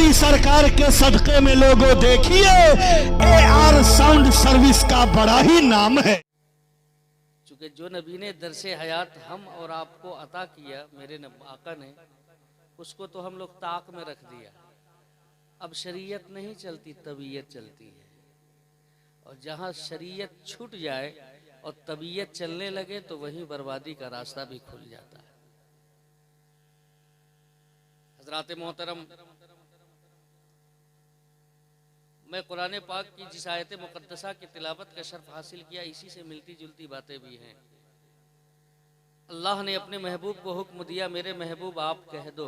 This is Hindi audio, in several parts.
मोदी सरकार के सदके में लोगों देखिए, AR साउंड सर्विस का बड़ा ही नाम है। चूंकि जो नबी ने दरसे हयात हम और आपको अता किया, मेरे आका ने, उसको तो हम लोग ताक में रख दिया। अब शरीयत नहीं चलती, तबीयत चलती है। और जहाँ शरीयत छूट जाए और तबीयत चलने लगे तो वहीं बर्बादी का रास्ता भी खुल जाता है। हजरात मोहतरम, मैं कुरान पाक की जिस आयत मुक़द्दसा की तिलावत का शर्फ हासिल किया, इसी से मिलती जुलती बातें भी हैं। अल्लाह ने अपने महबूब को हुक्म दिया, मेरे महबूब आप कह दो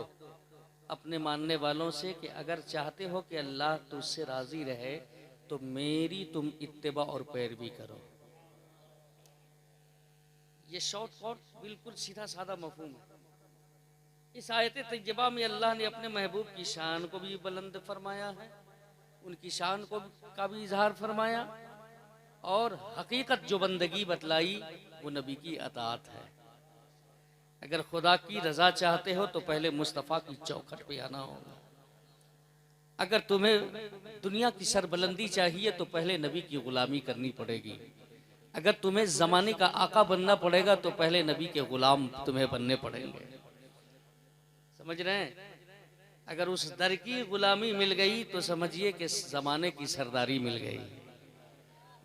अपने मानने वालों से कि अगर चाहते हो कि अल्लाह तुझसे राजी रहे तो मेरी तुम इत्तिबा और पैरवी करो। ये शॉर्टकट बिल्कुल सीधा साधा मफहूम है। इस आयत तैयबा में अल्लाह ने अपने महबूब की शान को भी बुलंद फरमाया है, उनकी शान को का भी इजहार फरमाया, और हकीकत जो बंदगी बतलाई वो नबी की अताअत है। अगर खुदा की रजा चाहते हो तो पहले मुस्तफ़ा की चौखट पे आना होगा। अगर तुम्हें दुनिया की सरबुलंदी चाहिए तो पहले नबी की गुलामी करनी पड़ेगी। अगर तुम्हें जमाने का आका बनना पड़ेगा तो पहले नबी के गुलाम तुम्हें बनने पड़ेंगे। समझ रहे हैं? अगर उस दर की गुलामी मिल गई तो समझिए कि जमाने की सरदारी मिल गई।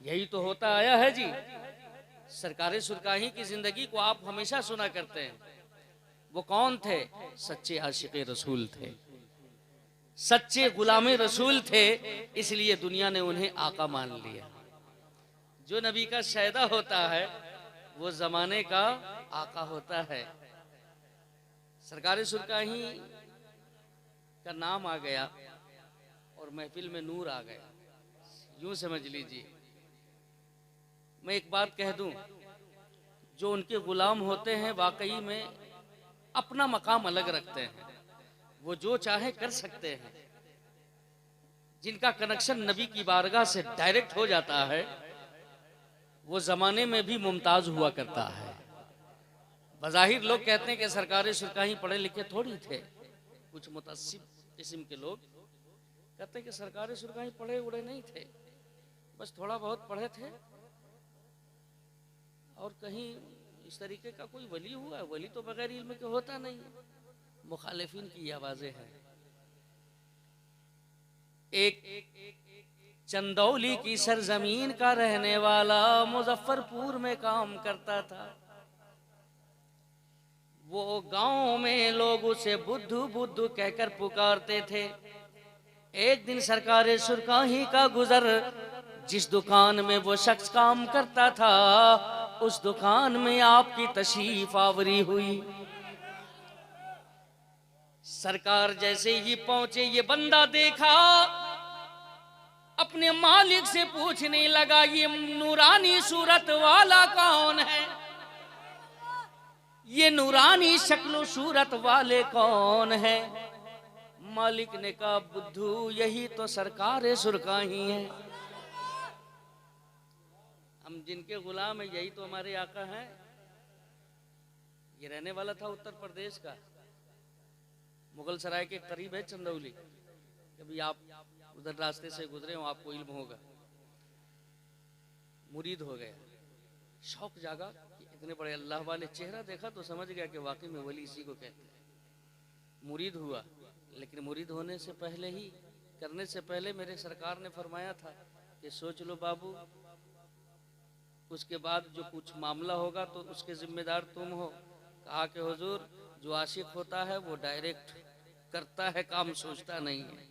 यही तो होता आया है जी। सरकार सुरकाही की जिंदगी को आप हमेशा सुना करते हैं। वो कौन थे? सच्चे आशिक रसूल थे, सच्चे गुलामे रसूल थे, इसलिए दुनिया ने उन्हें आका मान लिया। जो नबी का शैदा होता है वो जमाने का आका होता है। सरकार सुरकाही का नाम आ गया और महफिल में नूर आ गया, यूं समझ लीजिए। मैं एक बात कह दूं, जो उनके गुलाम होते हैं वाकई में अपना मकाम अलग रखते हैं, वो जो चाहे कर सकते हैं। जिनका कनेक्शन नबी की बारगाह से डायरेक्ट हो जाता है वो जमाने में भी मुमताज हुआ करता है। बज़ाहिर लोग कहते हैं कि सरकार सुरकाही पढ़े लिखे थोड़ी थे। कुछ मुतअस्सिब किस्म के लोग कहते हैं कि सरकार सुरकाही पढ़े उड़े नहीं थे, बस थोड़ा बहुत पढ़े थे और कहीं इस तरीके का कोई वली हुआ है। वली तो बगैर इल्म के होता नहीं है। मुखालिफिन की आवाजें हैं। एक चंदौली की सरजमीन का रहने वाला मुजफ्फरपुर में काम करता था। वो गांव में लोग उसे बुद्धू बुद्धू कहकर पुकारते थे। एक दिन सरकार सुरकाही का गुजर, जिस दुकान में वो शख्स काम करता था उस दुकान में आपकी तशरीफ आवरी हुई। सरकार जैसे ही पहुंचे, ये बंदा देखा, अपने मालिक से पूछने लगा, ये नूरानी सूरत वाला कौन है? ये नूरानी शक्ल सूरत वाले कौन है? मालिक ने कहा, बुद्धू यही तो सरकार सुरकाही है। हम जिनके गुलाम है यही तो हमारे आका हैं। ये रहने वाला था उत्तर प्रदेश का, मुगल सराय के करीब है चंदौली। कभी आप उधर रास्ते से गुजरे हो आपको इल्म होगा। मुरीद हो गया, शौक जागा कि इतने बड़े अल्लाह वाले, चेहरा देखा तो समझ गया कि वाकई में वली इसी को कहते हैं। मुरीद हुआ, लेकिन मुरीद होने से पहले ही, करने से पहले मेरे सरकार ने फरमाया था कि सोच लो बाबू, उसके बाद जो कुछ मामला होगा तो उसके जिम्मेदार तुम हो। कहा कि हुजूर, जो आशिक होता है वो डायरेक्ट करता है काम, सोचता नहीं है।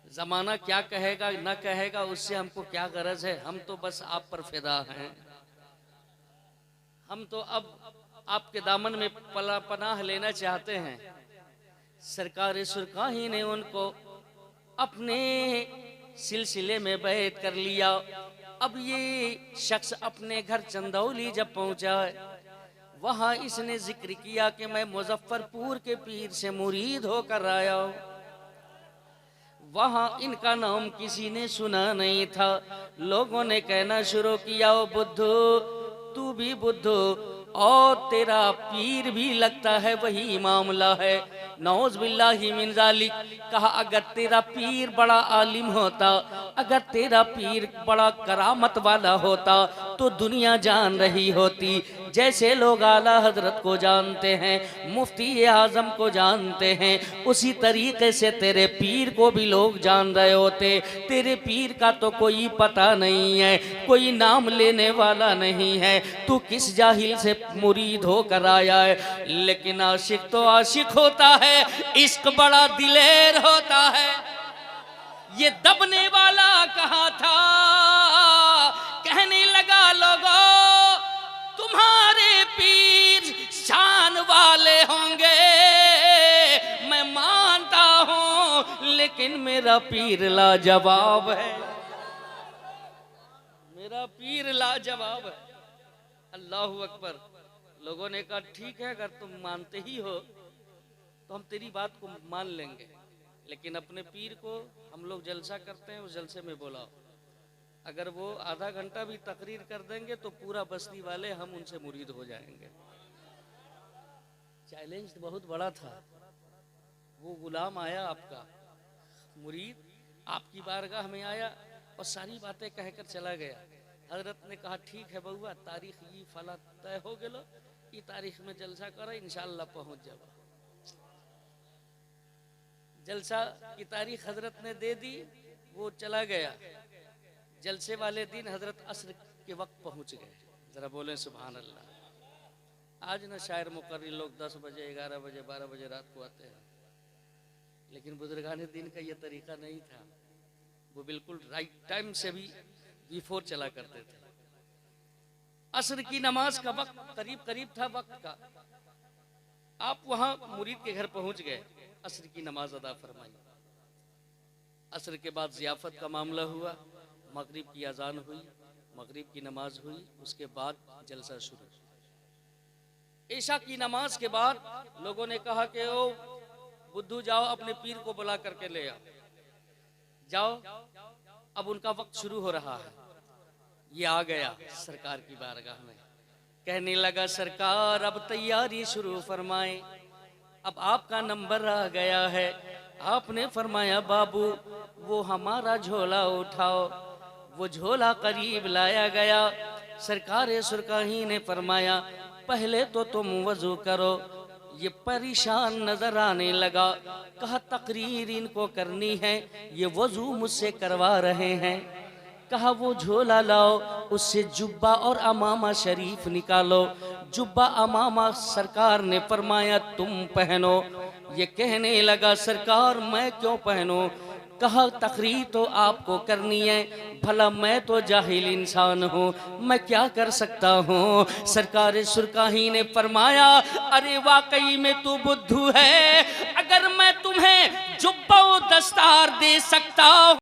जमाना क्या कहेगा ना कहेगा उससे हमको क्या गरज है, हम तो बस आप पर फिदा हैं। हम तो अब आपके दामन में पनाह लेना चाहते हैं। सरकार सुरकाही ने उनको अपने सिलसिले में बैत कर लिया। अब ये शख्स अपने घर चंदौली जब पहुंचा, वहां इसने जिक्र किया कि मैं मुजफ्फरपुर के पीर से मुरीद होकर आया हूं। वहां इनका नाम किसी ने सुना नहीं था। लोगों ने कहना शुरू किया, ओ बुद्धू, तू भी बुद्धू और तेरा पीर भी लगता है वही मामला है। नौज बिल्लाहि मिन जालिक। कहा अगर तेरा पीर बड़ा आलिम होता, अगर तेरा पीर बड़ा करामत वाला होता तो दुनिया जान रही होती। जैसे लोग आला हजरत को जानते हैं, मुफ्ती आजम को जानते हैं, उसी तरीके से तेरे पीर को भी लोग जान रहे होते। तेरे पीर का तो कोई पता नहीं है, कोई नाम लेने वाला नहीं है, तू किस जाहिल से मुरीद होकर आया है। लेकिन आशिक तो आशिक होता है, इश्क बड़ा दिलेर होता है। ये दबने वाला कहाँ था, कहने लगा लोगों तुम्हारे पीर शान वाले होंगे, मैं मानता हूं, लेकिन मेरा पीर लाजवाब है, मेरा पीर लाजवाब है। अल्लाहु अकबर। लोगों ने कहा ठीक है, अगर तुम मानते ही हो तो हम तेरी बात को मान लेंगे, लेकिन अपने पीर को हम लोग जलसा करते हैं, उस जलसे में बुलाओ। अगर वो आधा घंटा भी तकरीर कर देंगे तो पूरा बस्ती वाले हम उनसे मुरीद हो जाएंगे। चैलेंज बहुत बड़ा था। वो गुलाम आया, आपका मुरीद आपकी बारगाह में आया और सारी बातें कहकर चला गया। हजरत ने कहा ठीक है बउआ, तारीख ये फला तय हो गलो, ई तारीख में जलसा करो, इंशाअल्लाह पहुंच जाओ। जलसा की तारीख हजरत ने दे दी, वो चला गया। जलसे वाले दिन हजरत असर के वक्त पहुंच गए। जरा बोलें सुभान अल्लाह। आज ना शायर मुकर्रिर लोग 10 बजे 11 बजे 12 बजे रात को आते हैं, लेकिन बुजुर्गाने दिन का ये तरीका नहीं था। वो बिल्कुल राइट टाइम से भी बिफोर चला करते थे। असर की नमाज का वक्त करीब करीब था वक्त का। आप वहां मुरीद के घर पहुंच गए, असर की नमाज अदा फरमाई। असर के बाद जियाफत का मामला हुआ, मगरिब की अजान हुई, मगरिब की नमाज हुई, उसके बाद जलसा शुरू। ईशा की नमाज के बाद लोगों ने कहा कि ओ बुद्धू जाओ अपने पीर को बुला करके ले आओ, जाओ, अब उनका वक्त शुरू हो रहा है। ये आ गया सरकार की बारगाह में, कहने लगा सरकार अब तैयारी शुरू फरमाएं, अब आपका नंबर आ गया है। आपने फरमाया बाबू वो हमारा झोला उठाओ। वो झोला करीब लाया गया। सरकार सुरकाही ने फरमाया पहले तो तुम वजू करो। ये परेशान नजर आने लगा। कहा तकरीर इनको करनी है, ये वजू मुझसे करवा रहे हैं। कहा वो झोला लाओ, उससे जुब्बा और अमामा शरीफ निकालो। जुब्बा अमामा सरकार ने फरमाया तुम पहनो। ये कहने लगा सरकार मैं क्यों पहनूं? कहा तकरीर तो आपको करनी है, भला मैं तो जाहिल इंसान हूँ, मैं क्या कर सकता हूँ? सरकार सुरकाही ने फरमाया अरे वाकई में तू बुद्धू है, अगर मैं तुम्हें जुब्बा दस्तार दे सकता